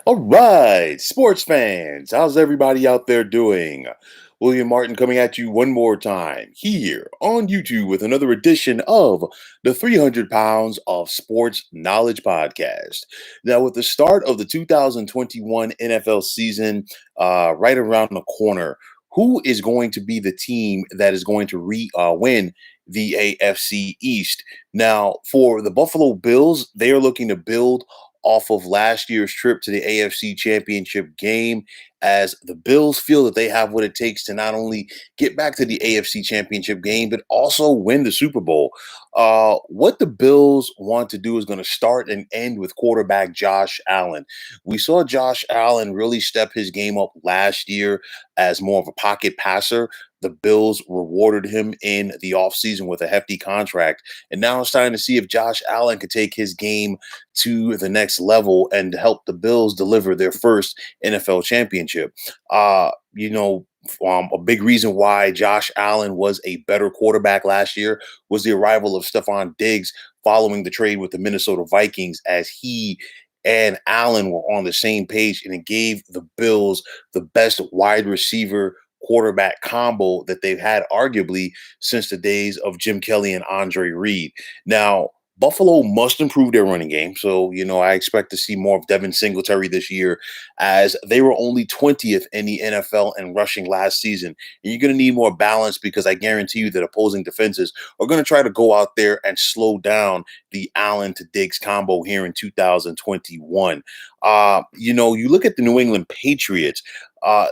All right, sports fans, how's everybody out there doing? William Martin coming at you one more time here on YouTube with another edition of the 300 Pounds of Sports Knowledge Podcast. Now, with the start of the 2021 NFL season right around the corner, who is going to be the team that is going to win the AFC East? Now, for the Buffalo Bills, they are looking to build off of last year's trip to the AFC Championship game, as the Bills feel that they have what it takes to not only get back to the AFC Championship game, but also win the Super Bowl. What the Bills want to do is going to start and end with quarterback Josh Allen. We saw Josh Allen really step his game up last year as more of a pocket passer. The Bills rewarded him in the offseason with a hefty contract. And now it's time to see if Josh Allen could take his game to the next level and help the Bills deliver their first NFL championship. A big reason why Josh Allen was a better quarterback last year was the arrival of Stephon Diggs following the trade with the Minnesota Vikings, as he and Allen were on the same page, and it gave the Bills the best wide receiver quarterback combo that they've had arguably since the days of Jim Kelly and Andre Reed. Now, Buffalo must improve their running game. So, I expect to see more of Devin Singletary this year, as they were only 20th in the NFL in rushing last season. And you're going to need more balance, because I guarantee you that opposing defenses are going to try to go out there and slow down the Allen to Diggs combo here in 2021. You look at the New England Patriots.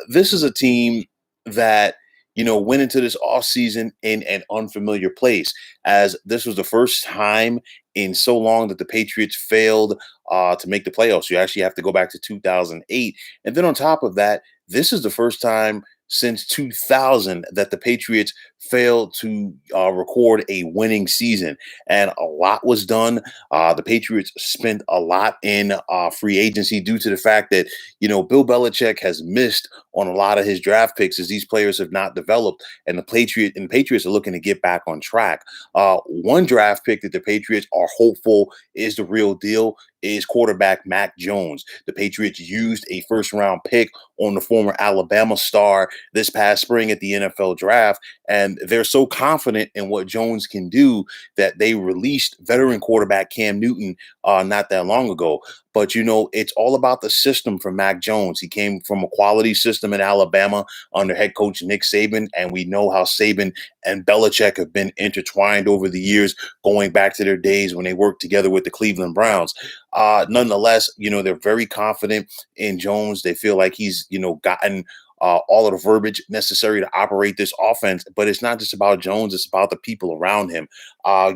This is a team that went into this offseason in an unfamiliar place, as this was the first time in so long that the Patriots failed to make the playoffs. You actually have to go back to 2008. And then on top of that, this is the first time since 2000 that the Patriots failed to record a winning season. And a lot was done. The Patriots spent a lot in free agency due to the fact that, Bill Belichick has missed on a lot of his draft picks, as these players have not developed. And the Patriots are looking to get back on track. One draft pick that the Patriots are hopeful is the real deal is quarterback Mac Jones. The Patriots used a first-round pick on the former Alabama star this past spring at the NFL draft, and they're so confident in what Jones can do that they released veteran quarterback Cam Newton not that long ago. But, it's all about the system for Mac Jones. He came from a quality system in Alabama under head coach Nick Saban, and we know how Saban and Belichick have been intertwined over the years, going back to their days when they worked together with the Cleveland Browns. Nonetheless, they're very confident in Jones. They feel like he's, gotten all of the verbiage necessary to operate this offense. But it's not just about Jones, it's about the people around him. I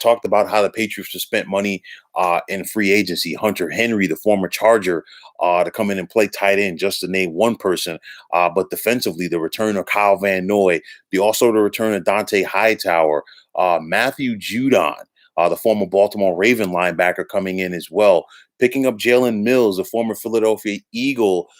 talked about how the Patriots have spent money in free agency. Hunter Henry, the former Charger, to come in and play tight end, just to name one person. But defensively, the return of Kyle Van Noy, the return of Dante Hightower, Matthew Judon, the former Baltimore Raven linebacker, coming in as well. Picking up Jalen Mills, the former Philadelphia Eagle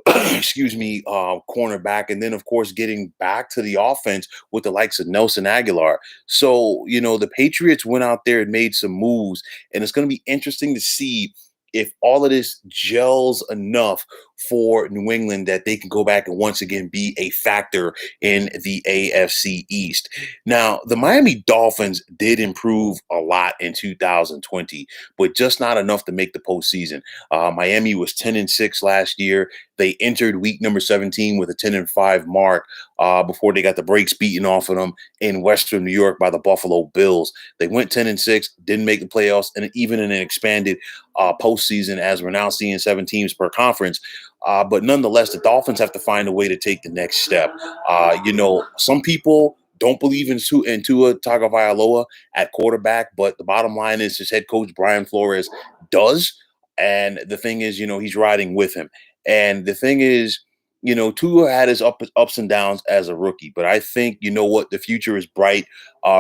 cornerback, and then of course getting back to the offense with the likes of Nelson Aguilar. So, the Patriots went out there and made some moves, and it's going to be interesting to see if all of this gels enough for New England that they can go back and once again be a factor in the AFC East. Now, the Miami Dolphins did improve a lot in 2020, but just not enough to make the postseason. Miami was 10-6 last year. They entered week number 17 with a 10-5 mark before they got the brakes beaten off of them in Western New York by the Buffalo Bills. They went 10-6, didn't make the playoffs, and even in an expanded postseason, as we're now seeing 7 teams per conference. But nonetheless, the Dolphins have to find a way to take the next step. Some people don't believe in Tua Tagovailoa at quarterback, but the bottom line is his head coach, Brian Flores, does. And the thing is, he's riding with him. And the thing is, Tua had his ups and downs as a rookie, but I think, the future is bright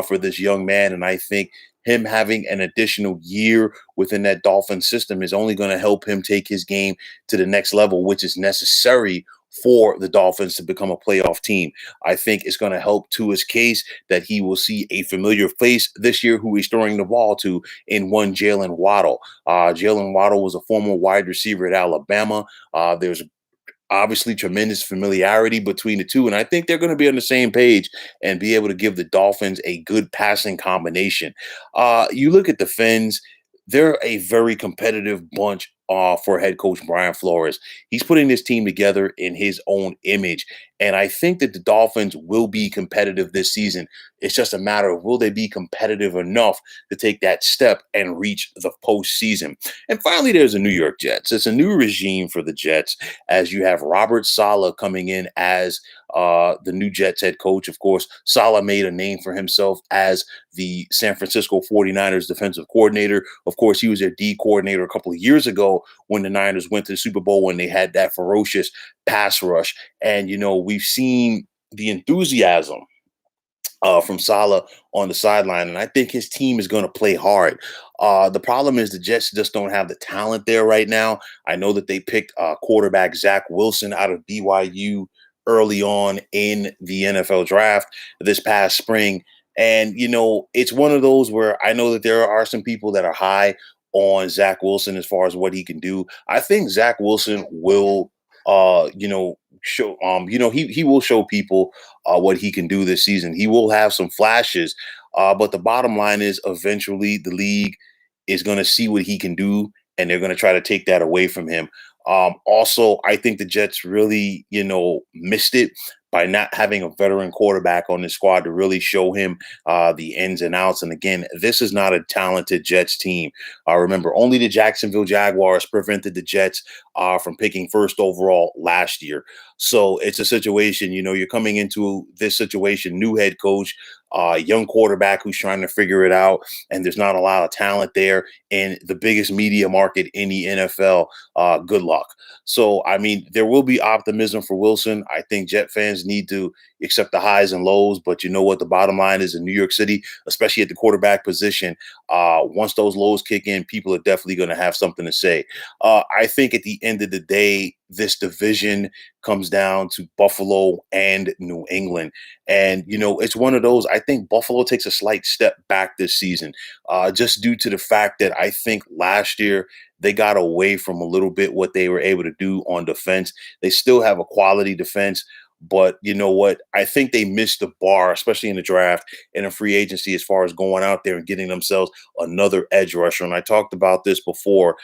for this young man. And I think him having an additional year within that Dolphin system is only going to help him take his game to the next level, which is necessary for the Dolphins to become a playoff team. I think it's going to help Tua's case that he will see a familiar face this year who he's throwing the ball to in one Jalen Waddle. Jalen Waddle was a former wide receiver at Alabama. There's obviously tremendous familiarity between the two. And I think they're going to be on the same page and be able to give the Dolphins a good passing combination. You look at the Fins, they're a very competitive bunch for head coach Brian Flores. He's putting this team together in his own image. And I think that the Dolphins will be competitive this season. It's just a matter of will they be competitive enough to take that step and reach the postseason. And finally, there's the New York Jets. It's a new regime for the Jets as you have Robert Saleh coming in as the new Jets head coach. Of course, Saleh made a name for himself as the San Francisco 49ers defensive coordinator. Of course, he was their D coordinator a couple of years ago when the Niners went to the Super Bowl when they had that ferocious pass rush. And, we've seen the enthusiasm from Saleh on the sideline, and I think his team is going to play hard. The problem is the Jets just don't have the talent there right now. I know that they picked quarterback Zach Wilson out of BYU early on in the NFL draft this past spring. And, it's one of those where I know that there are some people that are high on Zach Wilson as far as what he can do. I think Zach Wilson will, show, he will show people what he can do this season. He will have some flashes, but the bottom line is eventually the league is going to see what he can do, and they're going to try to take that away from him. Also, I think the Jets really, missed it by not having a veteran quarterback on the squad to really show him the ins and outs. And again, this is not a talented Jets team. Remember, only the Jacksonville Jaguars prevented the Jets from picking first overall last year. So it's a situation, you're coming into this situation, new head coach, young quarterback who's trying to figure it out, and there's not a lot of talent there in the biggest media market in the NFL. Good luck. So, I mean, there will be optimism for Wilson. I think Jet fans need to accept the highs and lows, but you know what? The bottom line is in New York City, especially at the quarterback position, once those lows kick in, people are definitely going to have something to say. I think at the end of the day, this division comes down to Buffalo and New England. And, it's one of those, I think Buffalo takes a slight step back this season, just due to the fact that I think last year they got away from a little bit what they were able to do on defense. They still have a quality defense, but you know what? I think they missed the bar, especially in the draft and in free agency, as far as going out there and getting themselves another edge rusher. And I talked about this before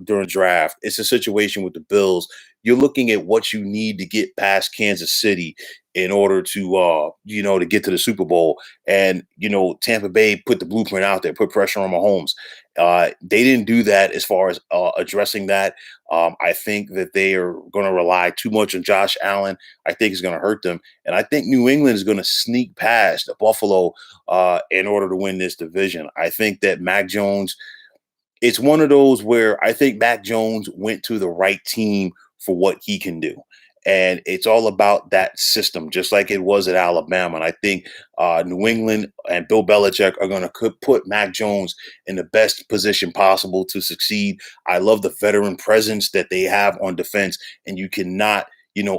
during draft. It's a situation with the Bills. You're looking at what you need to get past Kansas City in order to to get to the Super Bowl. And Tampa Bay put the blueprint out there, put pressure on Mahomes. They didn't do that as far as addressing that. I think that they are going to rely too much on Josh Allen. I think it's going to hurt them. And I think New England is going to sneak past Buffalo in order to win this division. I think that Mac Jones, it's one of those where I think Mac Jones went to the right team for what he can do. And it's all about that system, just like it was at Alabama. And I think New England and Bill Belichick are going to put Mac Jones in the best position possible to succeed. I love the veteran presence that they have on defense, and you cannot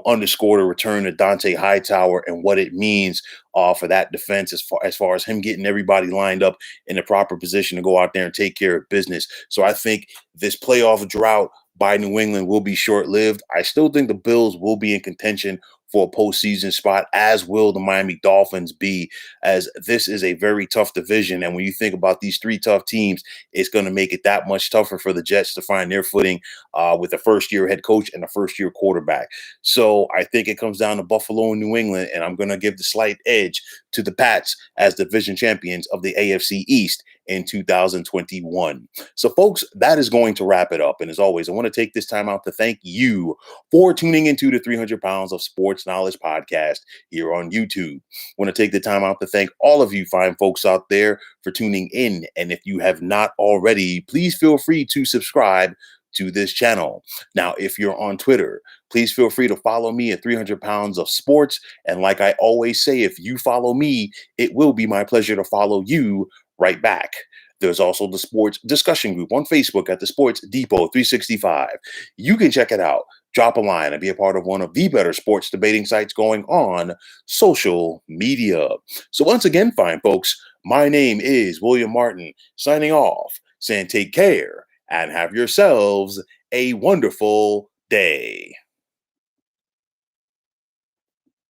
underscore the return of Dante Hightower and what it means for that defense as far as him getting everybody lined up in the proper position to go out there and take care of business. So I think this playoff drought by New England will be short-lived. I still think the Bills will be in contention for a postseason spot, as will the Miami Dolphins be, as this is a very tough division. And when you think about these three tough teams, it's going to make it that much tougher for the Jets to find their footing with a first-year head coach and a first-year quarterback. So I think it comes down to Buffalo and New England, and I'm going to give the slight edge to the Pats as division champions of the AFC East in 2021. So, folks, that is going to wrap it up. And as always, I want to take this time out to thank you for tuning into the 300 Pounds of Sports Knowledge podcast here on YouTube. I want to take the time out to thank all of you fine folks out there for tuning in. And if you have not already, please feel free to subscribe to this channel. Now, if you're on Twitter, please feel free to follow me at 300 Pounds of Sports. And like I always say, if you follow me, it will be my pleasure to follow you right back. There's also the sports discussion group on Facebook at the Sports Depot 365. You can check it out. Drop a line and be a part of one of the better sports debating sites going on social media. So, once again, fine folks, my name is William Martin, signing off, saying take care and have yourselves a wonderful day.